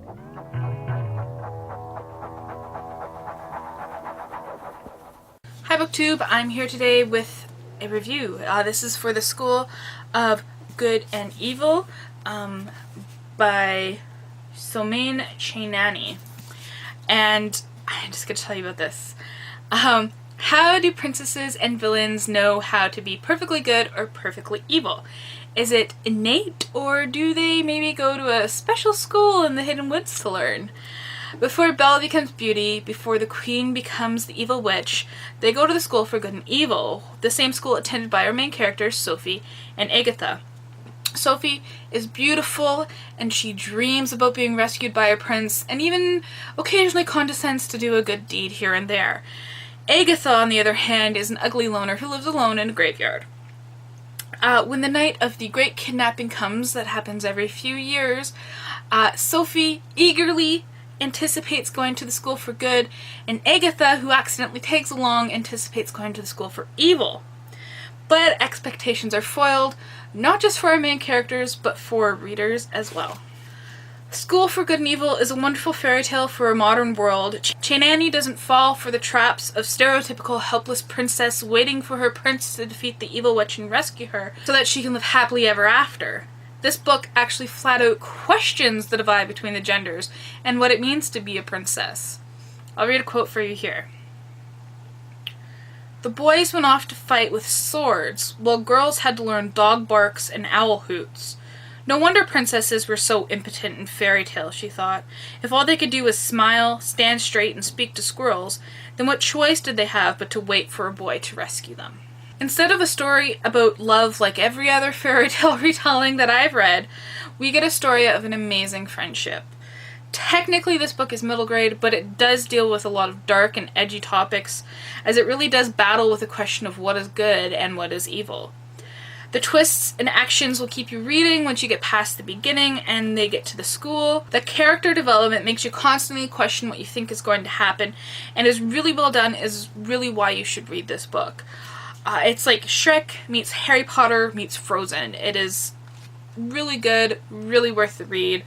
Hi BookTube, I'm here today with a review. This is for The School of Good and Evil by Somain Chainani. And I'm just going to tell you about this. How do princesses and villains know how to be perfectly good or perfectly evil? Is it innate, or do they maybe go to a special school in the Hidden Woods to learn? Before Belle becomes Beauty, before the Queen becomes the evil witch, they go to the School for Good and Evil, the same school attended by our main characters, Sophie and Agatha. Sophie is beautiful, and she dreams about being rescued by a prince, and even occasionally condescends to do a good deed here and there. Agatha, on the other hand, is an ugly loner who lives alone in a graveyard. When the night of the great kidnapping comes, that happens every few years, Sophie eagerly anticipates going to the School for Good, and Agatha, who accidentally tags along, anticipates going to the School for Evil. But expectations are foiled, not just for our main characters, but for readers as well. School for Good and Evil is a wonderful fairy tale for a modern world. Chainani doesn't fall for the traps of stereotypical helpless princess waiting for her prince to defeat the evil witch and rescue her so that she can live happily ever after. This book actually flat out questions the divide between the genders and what it means to be a princess. I'll read a quote for you here. The boys went off to fight with swords, while girls had to learn dog barks and owl hoots. No wonder princesses were so impotent in fairy tales, she thought. If all they could do was smile, stand straight, and speak to squirrels, then what choice did they have but to wait for a boy to rescue them? Instead of a story about love like every other fairy tale retelling that I've read, we get a story of an amazing friendship. Technically this book is middle grade, but it does deal with a lot of dark and edgy topics, as it really does battle with the question of what is good and what is evil. The twists and actions will keep you reading once you get past the beginning and they get to the school. The character development makes you constantly question what you think is going to happen, and is really well done, is really why you should read this book. It's like Shrek meets Harry Potter meets Frozen. It is really good, really worth the read,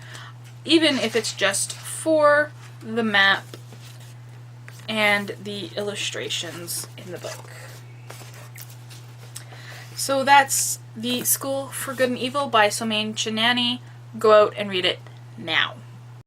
even if it's just for the map and the illustrations in the book. So that's The School for Good and Evil by Somain Chainani. Go out and read it now.